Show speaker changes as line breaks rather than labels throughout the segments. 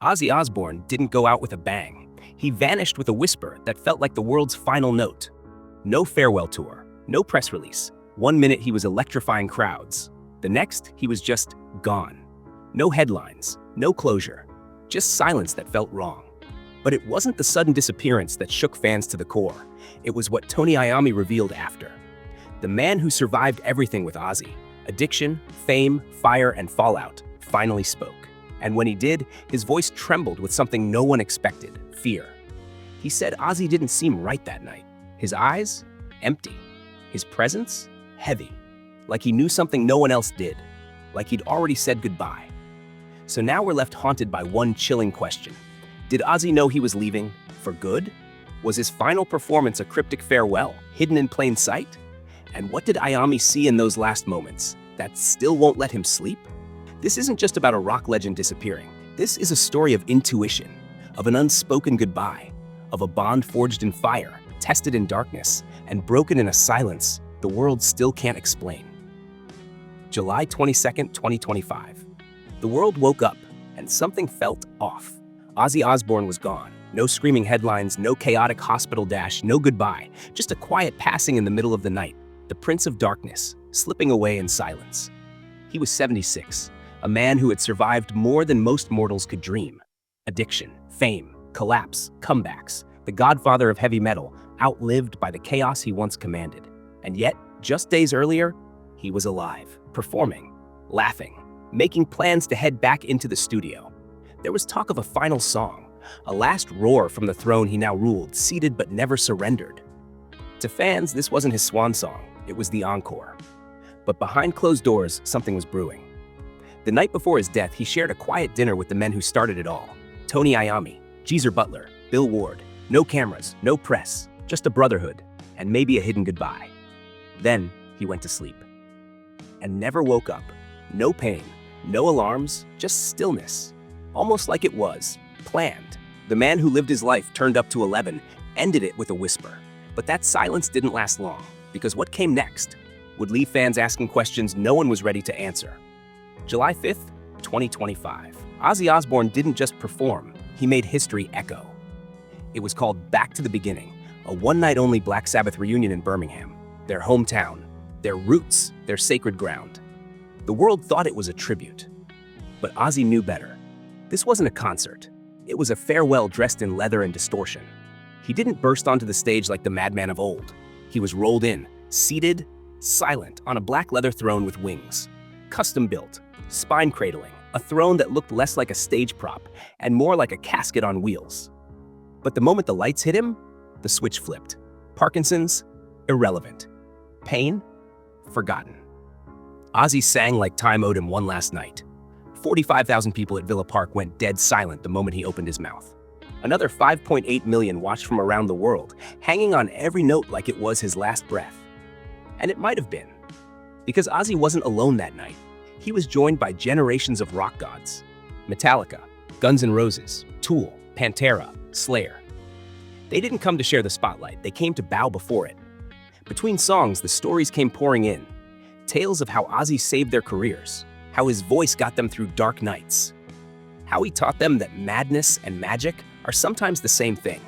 Ozzy Osbourne didn't go out with a bang. He vanished with a whisper that felt like the world's final note. No farewell tour, no press release. 1 minute he was electrifying crowds. The next, he was just gone. No headlines, no closure, just silence that felt wrong. But it wasn't the sudden disappearance that shook fans to the core. It was what Tony Iommi revealed after. The man who survived everything with Ozzy, addiction, fame, fire, and fallout, finally spoke. And when he did, his voice trembled with something no one expected: fear. He said Ozzy didn't seem right that night. His eyes? Empty. His presence? Heavy. Like he knew something no one else did. Like he'd already said goodbye. So now we're left haunted by one chilling question. Did Ozzy know he was leaving for good? Was his final performance a cryptic farewell, hidden in plain sight? And what did Iommi see in those last moments that still won't let him sleep? This isn't just about a rock legend disappearing. This is a story of intuition, of an unspoken goodbye, of a bond forged in fire, tested in darkness, and broken in a silence the world still can't explain. July 22nd, 2025. The world woke up, and something felt off. Ozzy Osbourne was gone. No screaming headlines, no chaotic hospital dash, no goodbye. Just a quiet passing in the middle of the night. The Prince of Darkness, slipping away in silence. He was 76, a man who had survived more than most mortals could dream. Addiction, fame, collapse, comebacks. The godfather of heavy metal, outlived by the chaos he once commanded. And yet, just days earlier, he was alive, performing, laughing, making plans to head back into the studio. There was talk of a final song, a last roar from the throne he now ruled, seated but never surrendered. To fans, this wasn't his swan song, it was the encore. But behind closed doors, something was brewing. The night before his death, he shared a quiet dinner with the men who started it all. Tony Iommi, Geezer Butler, Bill Ward. No cameras, no press, just a brotherhood, and maybe a hidden goodbye. Then he went to sleep. And never woke up. No pain, no alarms, just stillness. Almost like it was planned. The man who lived his life turned up to 11, ended it with a whisper. But that silence didn't last long, because what came next would leave fans asking questions no one was ready to answer. July 5th, 2025. Ozzy Osbourne didn't just perform, he made history echo. It was called Back to the Beginning, a one-night-only Black Sabbath reunion in Birmingham, their hometown, their roots, their sacred ground. The world thought it was a tribute. But Ozzy knew better. This wasn't a concert. It was a farewell dressed in leather and distortion. He didn't burst onto the stage like the madman of old. He was rolled in, seated, silent, on a black leather throne with wings. Custom-built, spine-cradling, a throne that looked less like a stage prop and more like a casket on wheels. But the moment the lights hit him, the switch flipped. Parkinson's? Irrelevant. Pain? Forgotten. Ozzy sang like time owed him one last night. 45,000 people at Villa Park went dead silent the moment he opened his mouth. Another 5.8 million watched from around the world, hanging on every note like it was his last breath. And it might have been. Because Ozzy wasn't alone that night. He was joined by generations of rock gods. Metallica, Guns N' Roses, Tool, Pantera, Slayer. They didn't come to share the spotlight, they came to bow before it. Between songs, the stories came pouring in. Tales of how Ozzy saved their careers, how his voice got them through dark nights, how he taught them that madness and magic are sometimes the same thing.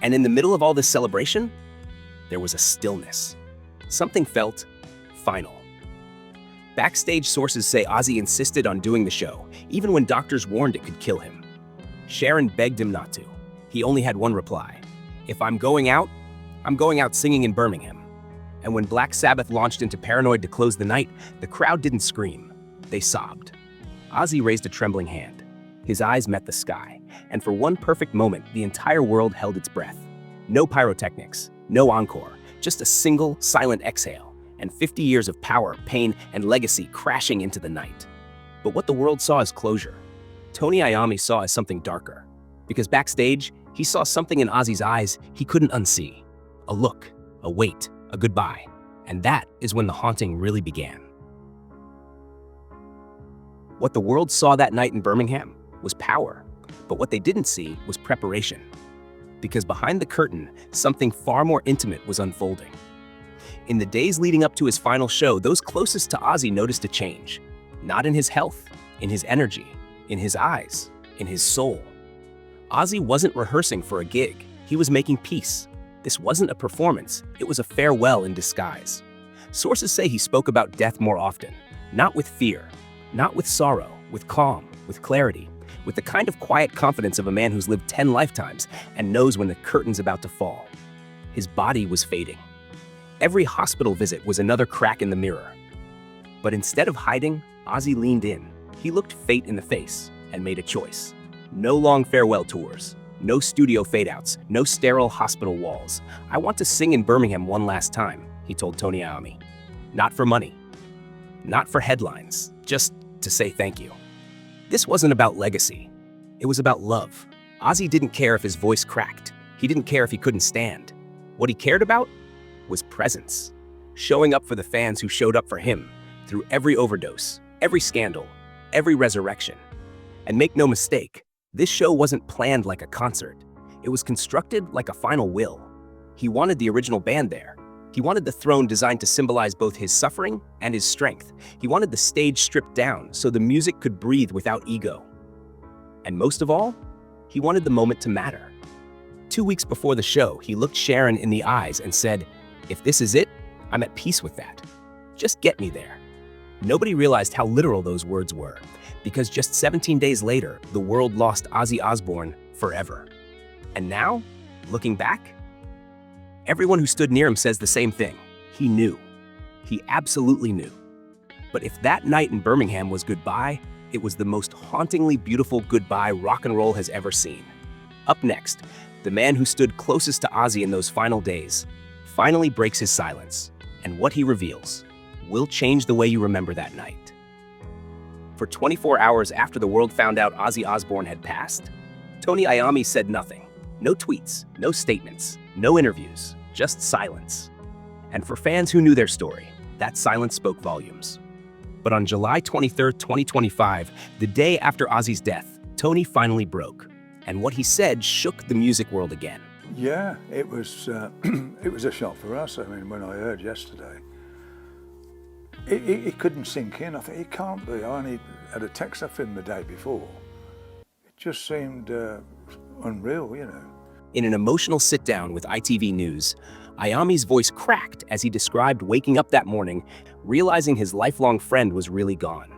And in the middle of all this celebration, there was a stillness. Something felt final. Backstage sources say Ozzy insisted on doing the show, even when doctors warned it could kill him. Sharon begged him not to. He only had one reply: "If I'm going out singing in Birmingham." And when Black Sabbath launched into Paranoid to close the night, the crowd didn't scream. They sobbed. Ozzy raised a trembling hand. His eyes met the sky, and for one perfect moment, the entire world held its breath. No pyrotechnics, no encore, just a single, silent exhale, and 50 years of power, pain, and legacy crashing into the night. But what the world saw as closure, Tony Iommi saw as something darker. Because backstage, he saw something in Ozzy's eyes he couldn't unsee. A look, a wait, a goodbye. And that is when the haunting really began. What the world saw that night in Birmingham was power, but what they didn't see was preparation. Because behind the curtain, something far more intimate was unfolding. In the days leading up to his final show, those closest to Ozzy noticed a change. Not in his health, in his energy, in his eyes. in his soul. Ozzy wasn't rehearsing for a gig. He was making peace. This wasn't a performance. It was a farewell in disguise. Sources say he spoke about death more often, not with fear, not with sorrow, with calm, with clarity, with the kind of quiet confidence of a man who's lived 10 lifetimes and knows when the curtain's about to fall. His body was fading. Every hospital visit was another crack in the mirror. But instead of hiding, Ozzy leaned in. He looked fate in the face and made a choice. No long farewell tours, no studio fade-outs, no sterile hospital walls. I want to sing in Birmingham one last time, he told Tony Iommi. Not for money, not for headlines, just to say thank you. This wasn't about legacy. It was about love. Ozzy didn't care if his voice cracked. He didn't care if he couldn't stand. What he cared about was presence. Showing up for the fans who showed up for him through every overdose, every scandal, every resurrection. And make no mistake, this show wasn't planned like a concert. It was constructed like a final will. He wanted the original band there. He wanted the throne designed to symbolize both his suffering and his strength. He wanted the stage stripped down so the music could breathe without ego. And most of all, he wanted the moment to matter. 2 weeks before the show, he looked Sharon in the eyes and said, "If this is it, I'm at peace with that. Just get me there." Nobody realized how literal those words were, because just 17 days later, the world lost Ozzy Osbourne forever. And now, looking back, everyone who stood near him says the same thing. He knew. He absolutely knew. But if that night in Birmingham was goodbye, it was the most hauntingly beautiful goodbye rock and roll has ever seen. Up next, the man who stood closest to Ozzy in those final days finally breaks his silence, and what he reveals will change the way you remember that night. For 24 hours after the world found out Ozzy Osbourne had passed, Tony Iommi said nothing. No tweets, no statements, no interviews, just silence. And for fans who knew their story, that silence spoke volumes. But on July 23rd, 2025, the day after Ozzy's death, Tony finally broke. And what he said shook the music world again.
Yeah, it was it was a shock for us. I mean, when I heard yesterday, it couldn't sink in. I thought, it can't be. I only had a text off him the day before. It just seemed unreal, you know.
In an emotional sit-down with ITV News, Iommi's voice cracked as he described waking up that morning, realizing his lifelong friend was really gone.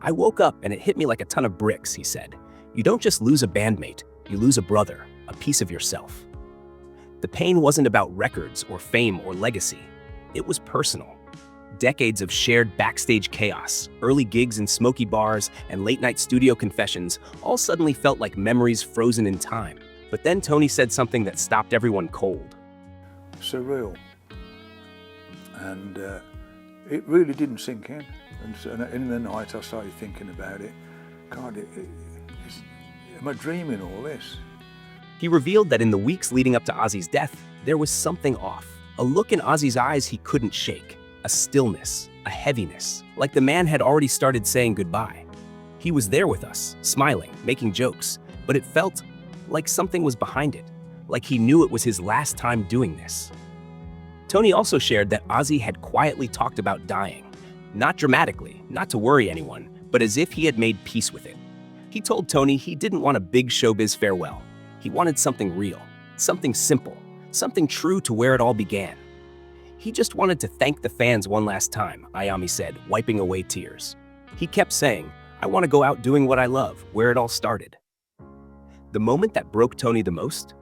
"I woke up and it hit me like a ton of bricks," he said. "You don't just lose a bandmate, you lose a brother, a piece of yourself." The pain wasn't about records or fame or legacy. It was personal. Decades of shared backstage chaos, early gigs in smoky bars, and late-night studio confessions all suddenly felt like memories frozen in time. But then Tony said something that stopped everyone cold.
Surreal. And it really didn't sink in. And so in the night I started thinking about it. God, am I dreaming all this?
He revealed that in the weeks leading up to Ozzy's death, there was something off. A look in Ozzy's eyes he couldn't shake. A stillness, a heaviness, like the man had already started saying goodbye. He was there with us, smiling, making jokes, but it felt like something was behind it, like he knew it was his last time doing this. Tony also shared that Ozzy had quietly talked about dying, not dramatically, not to worry anyone, but as if he had made peace with it. He told Tony he didn't want a big showbiz farewell. He wanted something real, something simple, something true to where it all began. He just wanted to thank the fans one last time, Iommi said, wiping away tears. He kept saying, "I want to go out doing what I love, where it all started." The moment that broke Tony the most?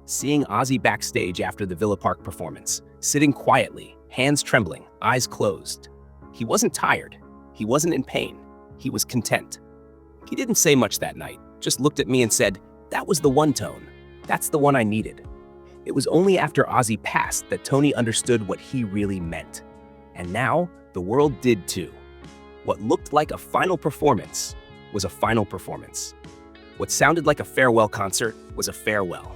Seeing Ozzy backstage after the Villa Park performance, sitting quietly, hands trembling, eyes closed. He wasn't tired. He wasn't in pain. He was content. He didn't say much that night, just looked at me and said, "That was the one, Tone. That's the one I needed." It was only after Ozzy passed that Tony understood what he really meant. And now, the world did too. What looked like a final performance was a final performance. What sounded like a farewell concert was a farewell.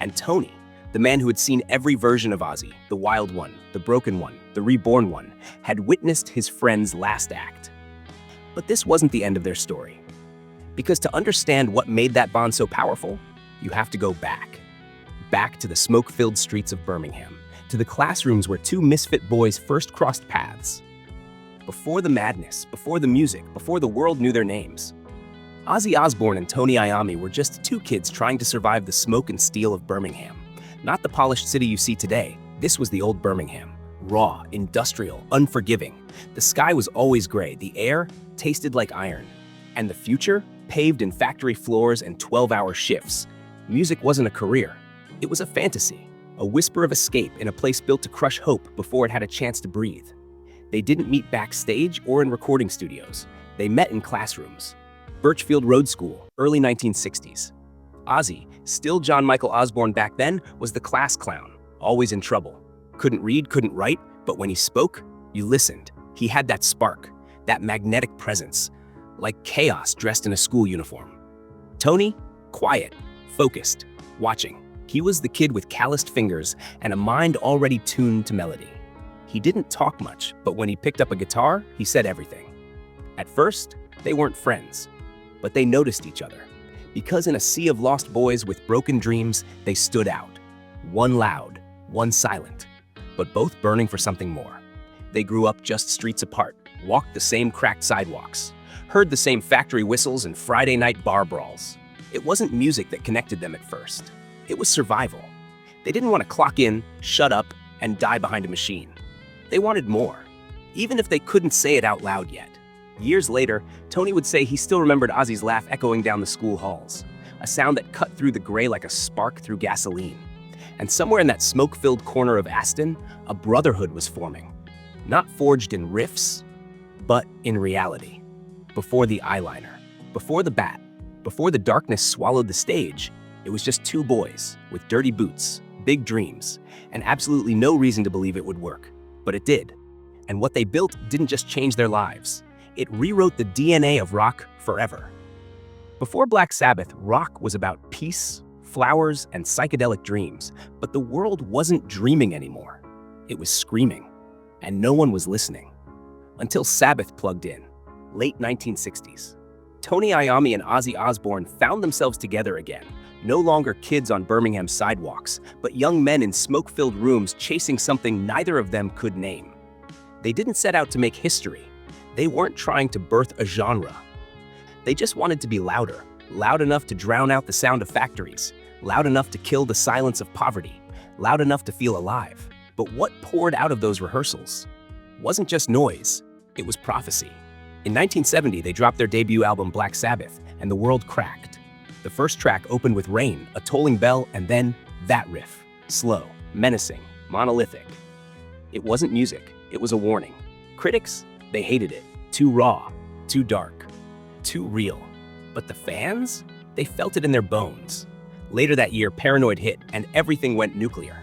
And Tony, the man who had seen every version of Ozzy, the wild one, the broken one, the reborn one, had witnessed his friend's last act. But this wasn't the end of their story. Because to understand what made that bond so powerful, you have to go back. Back to the smoke-filled streets of Birmingham, to the classrooms where two misfit boys first crossed paths. Before the madness, before the music, before the world knew their names, Ozzy Osbourne and Tony Iommi were just two kids trying to survive the smoke and steel of Birmingham. Not the polished city you see today. This was the old Birmingham. Raw, industrial, unforgiving. The sky was always gray, the air tasted like iron. And the future? Paved in factory floors and 12-hour shifts. Music wasn't a career. It was a fantasy, a whisper of escape in a place built to crush hope before it had a chance to breathe. They didn't meet backstage or in recording studios. They met in classrooms. Birchfield Road School, early 1960s. Ozzy, still John Michael Osborne back then, was the class clown, always in trouble. Couldn't read, couldn't write, but when he spoke, you listened. He had that spark, that magnetic presence, like chaos dressed in a school uniform. Tony, quiet, focused, watching. He was the kid with calloused fingers and a mind already tuned to melody. He didn't talk much, but when he picked up a guitar, he said everything. At first, they weren't friends, but they noticed each other. Because in a sea of lost boys with broken dreams, they stood out. One loud, one silent, but both burning for something more. They grew up just streets apart, walked the same cracked sidewalks, heard the same factory whistles and Friday night bar brawls. It wasn't music that connected them at first. It was survival. They didn't want to clock in, shut up, and die behind a machine. They wanted more, even if they couldn't say it out loud yet. Years later, Tony would say he still remembered Ozzy's laugh echoing down the school halls, a sound that cut through the gray like a spark through gasoline. And somewhere in that smoke-filled corner of Aston, a brotherhood was forming. Not forged in riffs, but in reality. Before the eyeliner, before the bat, before the darkness swallowed the stage, it was just two boys with dirty boots, big dreams, and absolutely no reason to believe it would work. But it did. And what they built didn't just change their lives. It rewrote the DNA of rock forever. Before Black Sabbath, rock was about peace, flowers, and psychedelic dreams, but the world wasn't dreaming anymore. It was screaming, and no one was listening. Until Sabbath plugged in, late 1960s. Tony Iommi and Ozzy Osbourne found themselves together again, no longer kids on Birmingham sidewalks, but young men in smoke-filled rooms chasing something neither of them could name. They didn't set out to make history. They weren't trying to birth a genre. They just wanted to be louder, loud enough to drown out the sound of factories, loud enough to kill the silence of poverty, loud enough to feel alive. But what poured out of those rehearsals wasn't just noise, it was prophecy. In 1970, they dropped their debut album Black Sabbath, and the world cracked. The first track opened with Rain, a tolling bell, and then that riff. Slow, menacing, monolithic. It wasn't music, it was a warning. Critics, they hated it. Too raw, too dark, too real. But the fans, they felt it in their bones. Later that year, Paranoid hit, and everything went nuclear.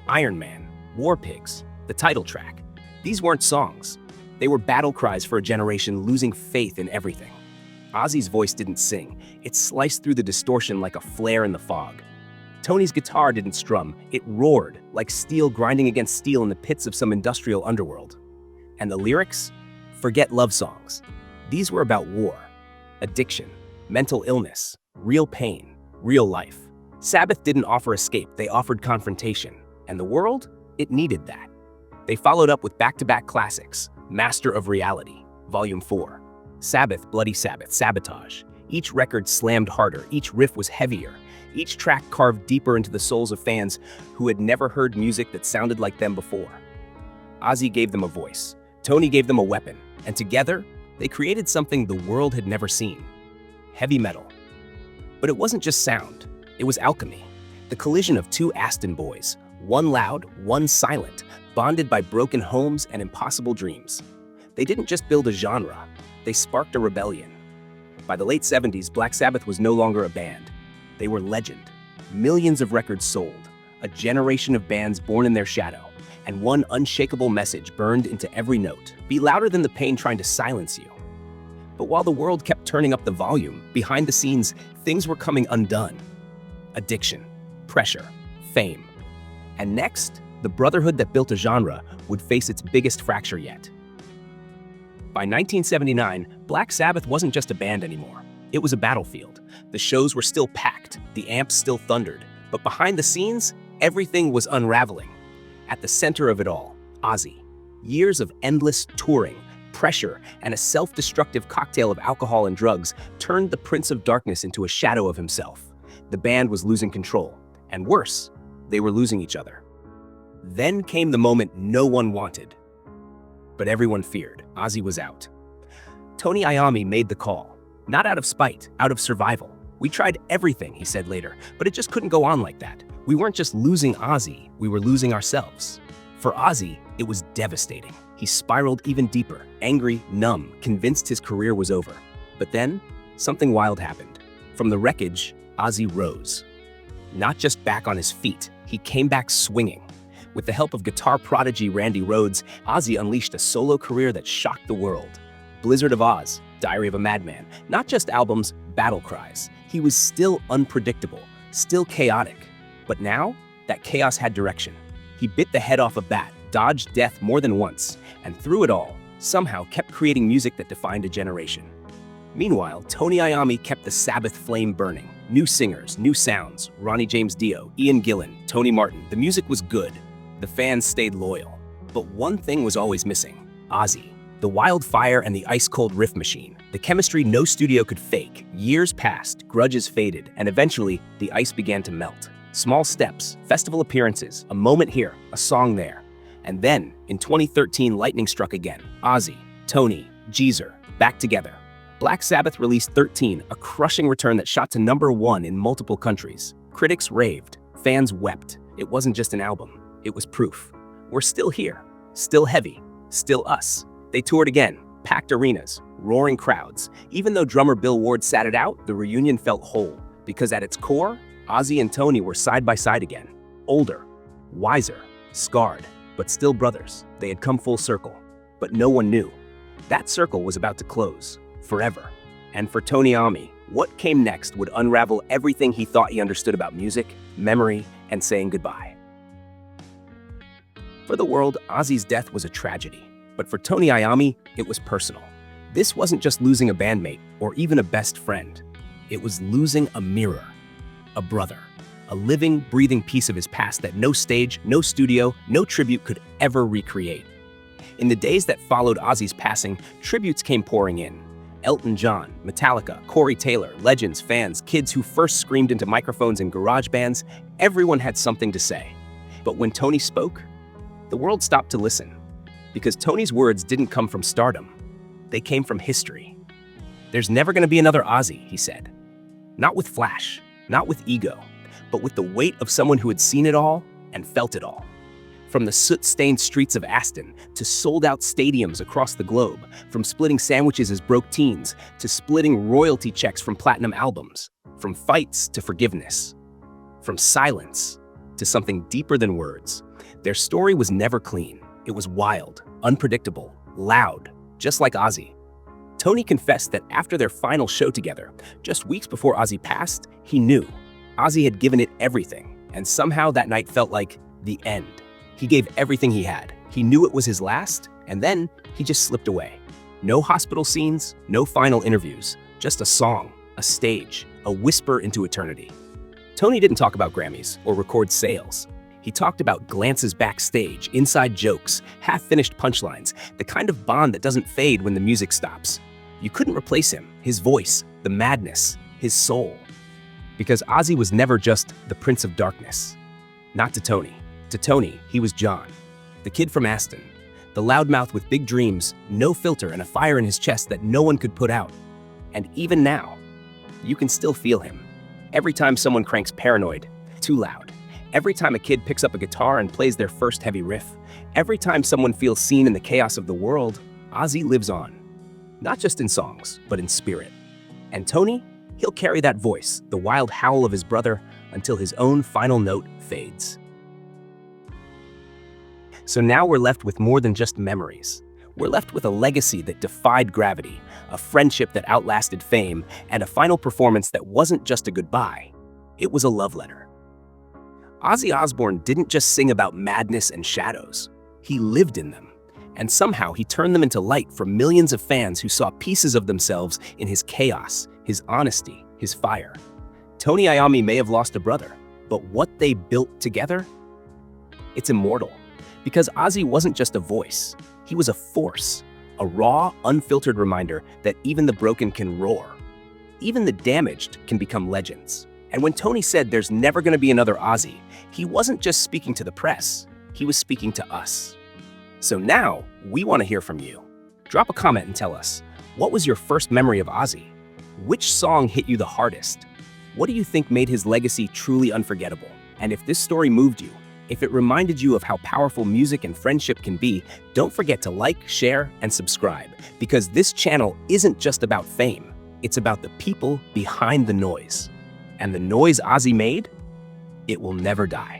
Iron Man, War Pigs, the title track. These weren't songs. They were battle cries for a generation losing faith in everything. Ozzy's voice didn't sing. It sliced through the distortion like a flare in the fog. Tony's guitar didn't strum. It roared like steel grinding against steel in the pits of some industrial underworld. And the lyrics? Forget love songs. These were about war, addiction, mental illness, real pain, real life. Sabbath didn't offer escape, they offered confrontation. And the world? It needed that. They followed up with back-to-back classics, Master of Reality, Volume 4, Sabbath, Bloody Sabbath, Sabotage. Each record slammed harder, each riff was heavier, each track carved deeper into the souls of fans who had never heard music that sounded like them before. Ozzy gave them a voice, Tony gave them a weapon, and together, they created something the world had never seen. Heavy metal. But it wasn't just sound, it was alchemy. The collision of two Aston boys, one loud, one silent, bonded by broken homes and impossible dreams. They didn't just build a genre, they sparked a rebellion. By the late 70s, Black Sabbath was no longer a band. They were legend. Millions of records sold, a generation of bands born in their shadow, and one unshakable message burned into every note. Be louder than the pain trying to silence you. But while the world kept turning up the volume, behind the scenes, things were coming undone. Addiction, pressure, fame. And next, the brotherhood that built a genre would face its biggest fracture yet. By 1979, Black Sabbath wasn't just a band anymore. It was a battlefield. The shows were still packed, the amps still thundered, but behind the scenes, everything was unraveling. At the center of it all, Ozzy. Years of endless touring, pressure, and a self-destructive cocktail of alcohol and drugs turned the Prince of Darkness into a shadow of himself. The band was losing control, and worse, they were losing each other. Then came the moment no one wanted, but everyone feared. Ozzy was out. Tony Iommi made the call, not out of spite, out of survival. "We tried everything," he said later, "but it just couldn't go on like that. We weren't just losing Ozzy, we were losing ourselves." For Ozzy, it was devastating. He spiraled even deeper, angry, numb, convinced his career was over. But then, something wild happened. From the wreckage, Ozzy rose. Not just back on his feet, he came back swinging. With the help of guitar prodigy Randy Rhoads, Ozzy unleashed a solo career that shocked the world. Blizzard of Oz, Diary of a Madman, not just albums, battle cries. He was still unpredictable, still chaotic. But now, that chaos had direction. He bit the head off a bat, dodged death more than once, and through it all, somehow kept creating music that defined a generation. Meanwhile, Tony Iommi kept the Sabbath flame burning. New singers, new sounds, Ronnie James Dio, Ian Gillan, Tony Martin. The music was good. The fans stayed loyal. But one thing was always missing: Ozzy. The wildfire and the ice-cold riff machine. The chemistry no studio could fake. Years passed, grudges faded, and eventually, the ice began to melt. Small steps, festival appearances, a moment here, a song there. And then, in 2013, lightning struck again. Ozzy, Tony, Geezer, back together. Black Sabbath released 13, a crushing return that shot to #1 in multiple countries. Critics raved, fans wept. It wasn't just an album, it was proof. We're still here, still heavy, still us. They toured again, packed arenas, roaring crowds. Even though drummer Bill Ward sat it out, the reunion felt whole, because at its core, Ozzy and Tony were side by side again. Older, wiser, scarred, but still brothers. They had come full circle. But no one knew. That circle was about to close, forever. And for Tony Iommi, what came next would unravel everything he thought he understood about music, memory, and saying goodbye. For the world, Ozzy's death was a tragedy. But for Tony Iommi, it was personal. This wasn't just losing a bandmate or even a best friend. It was losing a mirror, a brother, a living, breathing piece of his past that no stage, no studio, no tribute could ever recreate. In the days that followed Ozzy's passing, tributes came pouring in. Elton John, Metallica, Corey Taylor, legends, fans, kids who first screamed into microphones in garage bands, everyone had something to say. But when Tony spoke, the world stopped to listen. Because Tony's words didn't come from stardom. They came from history. "There's never going to be another Ozzy," he said. Not with flash, not with ego, but with the weight of someone who had seen it all and felt it all. From the soot-stained streets of Aston to sold-out stadiums across the globe, from splitting sandwiches as broke teens to splitting royalty checks from platinum albums, from fights to forgiveness, from silence to something deeper than words. Their story was never clean. It was wild, unpredictable, loud, just like Ozzy. Tony confessed that after their final show together, just weeks before Ozzy passed, he knew Ozzy had given it everything, and somehow that night felt like the end. He gave everything he had. He knew it was his last, and then he just slipped away. No hospital scenes, no final interviews, just a song, a stage, a whisper into eternity. Tony didn't talk about Grammys or record sales. He talked about glances backstage, inside jokes, half-finished punchlines, the kind of bond that doesn't fade when the music stops. You couldn't replace him, his voice, the madness, his soul. Because Ozzy was never just the Prince of Darkness. Not to Tony. To Tony, he was John, the kid from Aston, the loudmouth with big dreams, no filter, and a fire in his chest that no one could put out. And even now, you can still feel him. Every time someone cranks Paranoid, too loud. Every time a kid picks up a guitar and plays their first heavy riff, every time someone feels seen in the chaos of the world, Ozzy lives on. Not just in songs, but in spirit. And Tony, he'll carry that voice, the wild howl of his brother, until his own final note fades. So now we're left with more than just memories. We're left with a legacy that defied gravity, a friendship that outlasted fame, and a final performance that wasn't just a goodbye. It was a love letter. Ozzy Osbourne didn't just sing about madness and shadows. He lived in them. And somehow he turned them into light for millions of fans who saw pieces of themselves in his chaos, his honesty, his fire. Tony Iommi may have lost a brother, but what they built together? It's immortal. Because Ozzy wasn't just a voice. He was a force A raw, unfiltered reminder that even the broken can roar. Even the damaged can become legends. And when Tony said there's never going to be another Ozzy, he wasn't just speaking to the press, he was speaking to us. So now, we want to hear from you. Drop a comment and tell us, what was your first memory of Ozzy? Which song hit you the hardest? What do you think made his legacy truly unforgettable? And if this story moved you, if it reminded you of how powerful music and friendship can be, don't forget to like, share, and subscribe, because this channel isn't just about fame, it's about the people behind the noise. And the noise Ozzy made, it will never die.